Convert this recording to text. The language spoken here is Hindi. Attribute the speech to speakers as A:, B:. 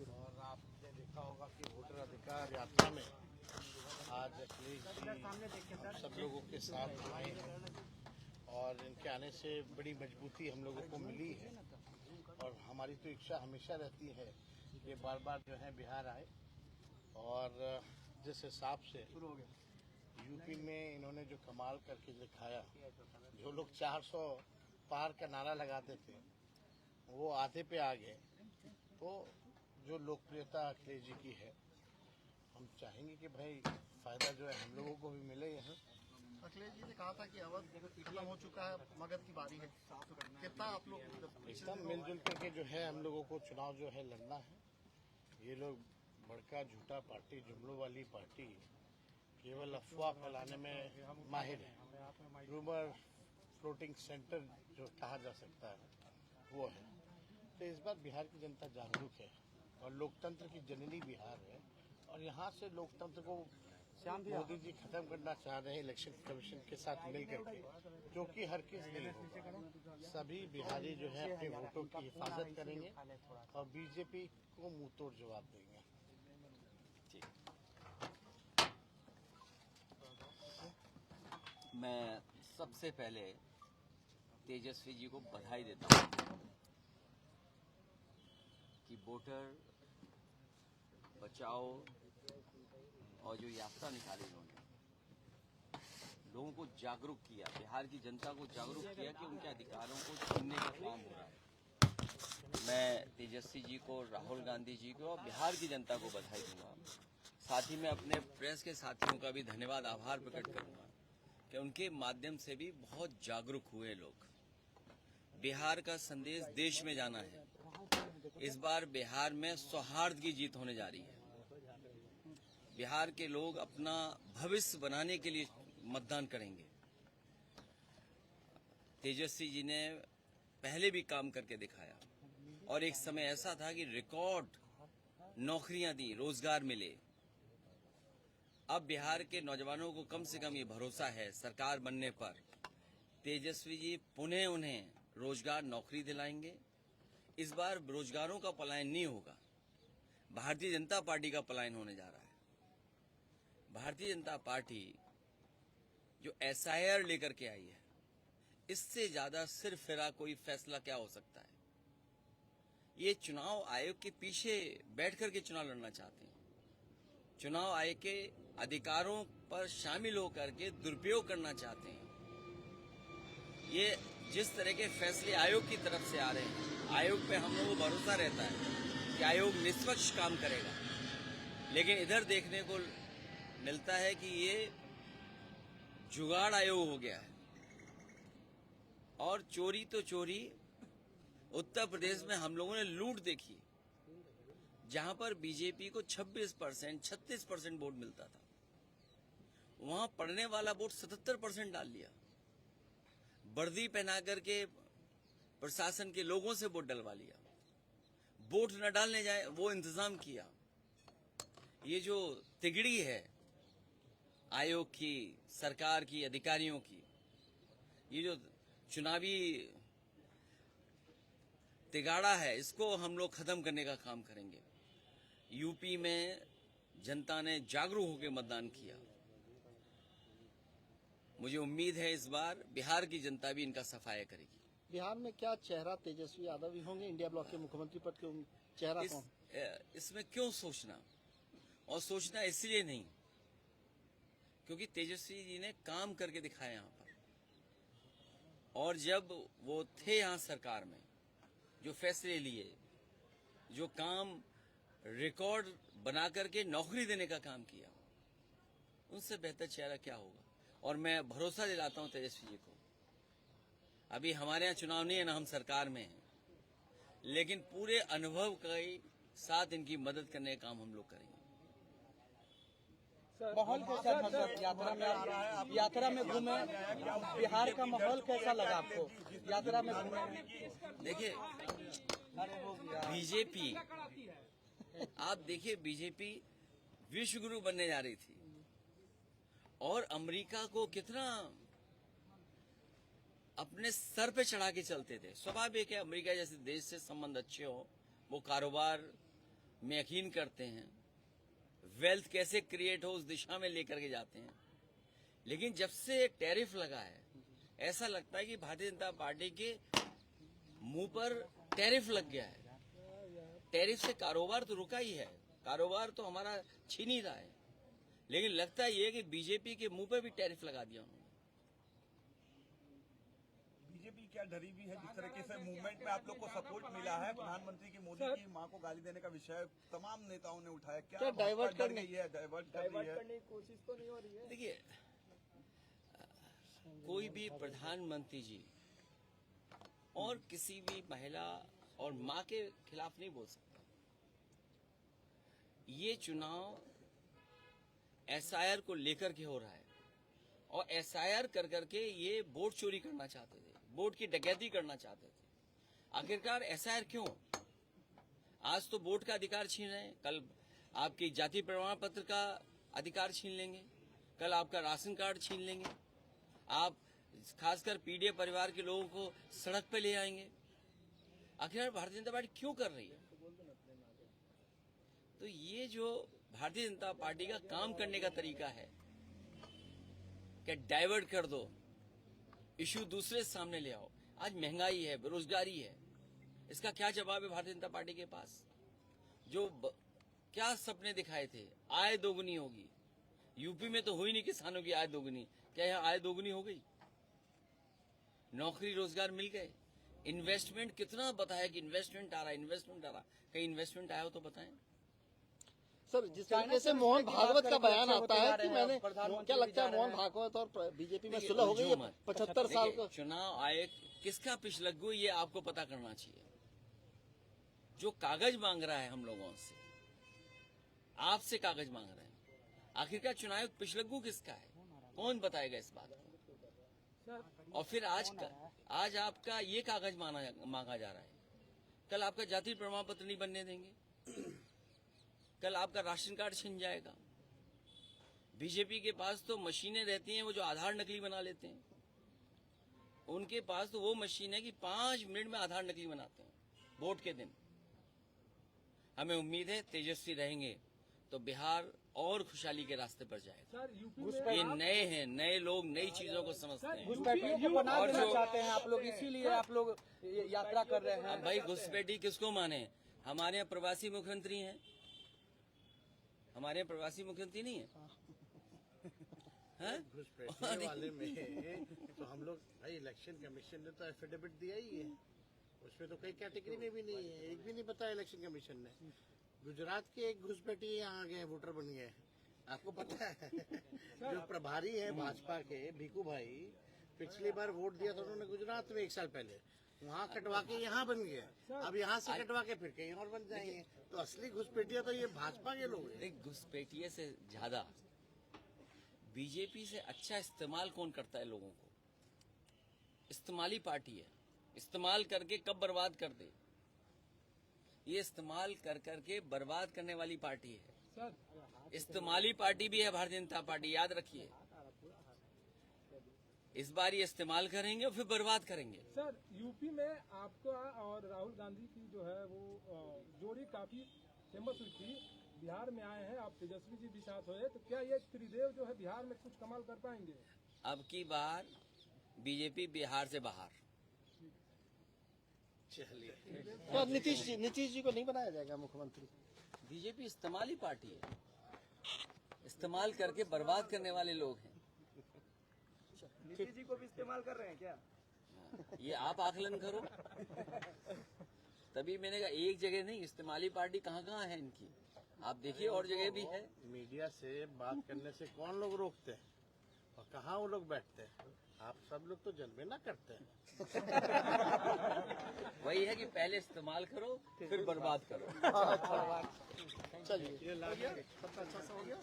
A: और आपने देखा होगा कि वोटर अधिकार यात्रा में आज अखिलेश जी हम सब लोगों के साथ आए हैं और इनके आने से बड़ी मजबूती हम लोगों को मिली है। और हमारी तो इच्छा हमेशा रहती है कि बार बार जो है बिहार आए। और जिस हिसाब से यूपी में इन्होंने जो कमाल करके दिखाया, जो लोग 400 पार का नारा लगाते थे वो आधे पे आ गए। तो जो लोकप्रियता अखिलेश जी की है, हम चाहेंगे कि भाई फायदा जो है हम लोगों को भी मिले यहाँ।
B: अखिलेश जी ने कहा था कि अवध खत्म हो चुका है, मगध की बारी है। कितना आप लोग
A: एकदम मिलजुल करके जो है हम लोगों को चुनाव जो है लड़ना है। ये लोग बड़का झूठा पार्टी, जुमलों वाली पार्टी केवल अफवाह फैलाने में माहिर है। रूमर फ्लोटिंग सेंटर जो कहा जा सकता है वो है। तो इस बार बिहार की जनता जागरूक है और लोकतंत्र की जननी बिहार है। और यहाँ से लोकतंत्र को मोदी जी खत्म करना चाह रहे हैं इलेक्शन कमीशन के साथ मिलकर के, जो कि हर किस नहीं होगा। सभी बिहारी जो है अपने वोटों की हिफाजत करेंगे और बीजेपी को मुंह तोड़ जवाब देंगे।
C: मैं सबसे पहले तेजस्वी जी को बधाई देता हूँ कि वोटर बचाओ और जो यात्रा निकाली उन्होंने लोगों को जागरूक किया, बिहार की जनता को जागरूक किया कि उनके अधिकारों को छीनने का काम हो रहा है। मैं तेजस्वी जी को, राहुल गांधी जी को और बिहार की जनता को बधाई दूंगा। साथ ही मैं अपने प्रेस के साथियों का भी धन्यवाद, आभार प्रकट करूंगा कि उनके माध्यम से भी बहुत जागरूक हुए लोग। बिहार का संदेश देश में जाना है। इस बार बिहार में सौहार्द की जीत होने जा रही है। बिहार के लोग अपना भविष्य बनाने के लिए मतदान करेंगे। तेजस्वी जी ने पहले भी काम करके दिखाया और एक समय ऐसा था कि रिकॉर्ड नौकरियां दी, रोजगार मिले। अब बिहार के नौजवानों को कम से कम ये भरोसा है सरकार बनने पर, तेजस्वी जी पुनः उन्हें रोजगार, नौकरी दिलाएंगे। इस बार बेरोजगारों का पलायन नहीं होगा, भारतीय जनता पार्टी का पलायन होने जा रहा है। भारतीय जनता पार्टी जो SIR लेकर के आई है, इससे ज्यादा सिर्फ फिरा कोई फैसला क्या हो सकता है। ये चुनाव आयोग के पीछे बैठ करके चुनाव लड़ना चाहते हैं। चुनाव आयोग के अधिकारों पर शामिल होकर के दुरुपयोग करना चाहते हैं। ये जिस तरह के फैसले आयोग की तरफ से आ रहे हैं, आयोग पे हम लोगों को भरोसा रहता है कि आयोग निष्पक्ष काम करेगा, लेकिन इधर देखने को मिलता है कि ये जुगाड़ आयोग हो गया है। और चोरी तो चोरी, उत्तर प्रदेश में हम लोगों ने लूट देखी, जहां पर बीजेपी को 26%, 36% वोट मिलता था, वहां पड़ने वाला वोट 77% डाल लिया। वर्दी पहना करके प्रशासन के लोगों से वोट डलवा लिया, वोट न डालने जाए वो इंतजाम किया। ये जो तिगड़ी है आयोग की, सरकार की, अधिकारियों की, ये जो चुनावी तिगाड़ा है, इसको हम लोग खत्म करने का काम करेंगे। यूपी में जनता ने जागरूक होकर मतदान किया। मुझे उम्मीद है इस बार बिहार की जनता भी इनका सफाया करेगी।
B: बिहार में क्या चेहरा तेजस्वी यादव ही होंगे इंडिया ब्लॉक के मुख्यमंत्री पद के चेहरा कौन?
C: इसमें क्यों सोचना, और सोचना इसलिए नहीं क्योंकि तेजस्वी जी ने काम करके दिखाया यहाँ पर। और जब वो थे यहाँ सरकार में, जो फैसले लिए, जो काम रिकॉर्ड बना करके नौकरी देने का काम किया, उनसे बेहतर चेहरा क्या होगा। और मैं भरोसा दिलाता हूं तेजस्वी जी को। अभी हमारे यहाँ चुनाव नहीं है, ना हम सरकार में हैं, लेकिन पूरे अनुभव के साथ इनकी मदद करने का काम हम लोग करेंगे।
D: माहौल कैसा था यात्रा में घूमे, बिहार का माहौल कैसा लगा आपको यात्रा में घूमे?
C: देखिए, बीजेपी, आप देखिए, बीजेपी विश्व गुरु बनने जा रही थी और अमेरिका को कितना अपने सर पे चढ़ा के चलते थे। स्वाभाविक है, अमेरिका जैसे देश से संबंध अच्छे हो, वो कारोबार में यकीन करते हैं, वेल्थ कैसे क्रिएट हो उस दिशा में लेकर के जाते हैं। लेकिन जब से टैरिफ लगा है, ऐसा लगता है कि भारतीय जनता पार्टी के मुंह पर टैरिफ लग गया है। टैरिफ से कारोबार तो रुका ही है, कारोबार तो हमारा छीन ही रहा है, लेकिन लगता ये है कि बीजेपी के मुंह पे भी टैरिफ लगा दिया उन्होंने।
E: बीजेपी क्या डरी भी है? जिस तरीके से मूवमेंट में आप लोग को सपोर्ट मिला है, प्रधानमंत्री की मोदी की मां को गाली देने का विषय तमाम नेताओं ने उठाया, क्या
B: डाइवर्ट
E: डर गई है, डाइवर्ट कर रही है?
B: की कोशिश तो नहीं हो रही है?
C: देखिए, कोई भी प्रधानमंत्री जी और किसी भी महिला और मां के खिलाफ नहीं बोल सकता। ये चुनाव एसआईआर को लेकर के हो रहा है और एसआईआर कर करके ये वोट चोरी करना चाहते थे, वोट की डकैती करना चाहते थे। आखिरकार एसआईआर क्यों? आज तो वोट का अधिकार छीन रहे हैं, कल आपकी जाति प्रमाण पत्र का अधिकार छीन लेंगे, कल आपका राशन कार्ड छीन लेंगे, आप खासकर पीड़ित परिवार के लोगों को सड़क पे ले आएंगे। आखिर भारतीय जनता पार्टी क्यों कर रही है? तो ये जो भारतीय जनता पार्टी का काम करने का तरीका है कि डाइवर्ट कर दो, इश्यू दूसरे सामने ले आओ। आज महंगाई है, बेरोजगारी है, इसका क्या जवाब है भारतीय जनता पार्टी के पास? क्या सपने दिखाए थे, आय दोगुनी होगी। यूपी में तो हुई नहीं किसानों की आय दोगुनी, क्या यहाँ आय दोगुनी हो गई? नौकरी रोजगार मिल गए। इन्वेस्टमेंट कितना बताया कि इन्वेस्टमेंट आ रहा है, इन्वेस्टमेंट आ रहा, कहीं इन्वेस्टमेंट आया हो तो बताएं।
B: सर, जिस तरीके से मोहन भागवत का बयान आता है कि मैंने, क्या लगता है मोहन भागवत और बीजेपी में सुलह हो गई है 75 साल का?
C: चुनाव आयोग किसका पिछलग्गू ये आपको पता करना चाहिए। जो कागज मांग रहा है हम लोगों से, आपसे कागज मांग रहे हैं, आखिरकार चुनाव आयोग पिछलग्गू किसका है? कौन बताएगा इस बात को? और फिर आज आपका ये कागज मांगा जा रहा है, कल आपका जाति प्रमाण पत्र नहीं बनने देंगे, कल आपका राशन कार्ड छिन जाएगा। बीजेपी के पास तो मशीनें रहती हैं, वो जो आधार नकली बना लेते हैं, उनके पास तो वो मशीन है कि 5 मिनट में आधार नकली बनाते हैं वोट के दिन। हमें उम्मीद है तेजस्वी रहेंगे तो बिहार और खुशहाली के रास्ते पर जाएगा। ये नए हैं, नए लोग नई चीजों को समझते हैं।
D: घुसपैठियों को बना देना चाहते हैं आप लोग, इसीलिए आप लोग यात्रा कर रहे हैं।
C: भाई घुसपैठी किसको माने? हमारे यहाँ प्रवासी मुख्यमंत्री हैं, हमारे यहाँ प्रवासी मुख्यमंत्री नहीं है।
A: घुसपैठियों वाले में तो हम लोग, भाई इलेक्शन कमीशन ने तो एफिडेविट दिया ही है, उसमें तो कई कैटेगरी में भी नहीं है, एक भी नहीं बताया इलेक्शन कमीशन ने। गुजरात के एक घुसपैठी यहाँ आ गए, वोटर बन गए, आपको पता है? जो प्रभारी है भाजपा के भीखू भाई, पिछली बार वोट दिया था उन्होंने गुजरात में 1 साल पहले, वहाँ कटवा के यहाँ बन गए, अब यहाँ से कटवा के फिर कहीं और बन जाएंगे। तो असली घुसपैठिया तो ये भाजपा के लोग हैं।
C: घुसपैठिए से ज्यादा बीजेपी से अच्छा इस्तेमाल कौन करता है लोगों को? इस्तेमाली पार्टी है, इस्तेमाल करके कब बर्बाद कर दे, ये इस्तेमाल कर करके बर्बाद करने वाली पार्टी है। इस्तेमाली पार्टी भी है भारतीय जनता पार्टी, याद रखिए। इस बार ये इस्तेमाल करेंगे और फिर बर्बाद करेंगे।
F: सर, यूपी में आपका और राहुल गांधी की जो है वो जोड़ी काफी फेमस हुई थी, बिहार में आए हैं, आप तेजस्वी जी भी साथ हुए, तो क्या ये त्रिदेव जो है बिहार में कुछ कमाल कर पाएंगे?
C: अब की बार बीजेपी बिहार से बाहर।
A: चलिए,
B: तो नीतीश जी को नहीं बनाया जाएगा मुख्यमंत्री?
C: बीजेपी इस्तेमाली पार्टी है, इस्तेमाल करके बर्बाद करने वाले लोग हैं।
D: नीतीश जी को भी इस्तेमाल कर रहे हैं क्या?
C: ये आप आकलन करो। तभी मैंने कहा एक जगह नहीं, इस्तेमाली पार्टी कहाँ कहाँ है इनकी, आप देखिए और जगह भी है।
A: मीडिया से बात करने से कौन लोग रोकते हैं और कहाँ वो लोग बैठते हैं? आप सब लोग तो जलवे ना करते हैं।
C: वही है कि पहले इस्तेमाल करो फिर बर्बाद करो।
B: चलिए, ये अच्छा सा हो गया।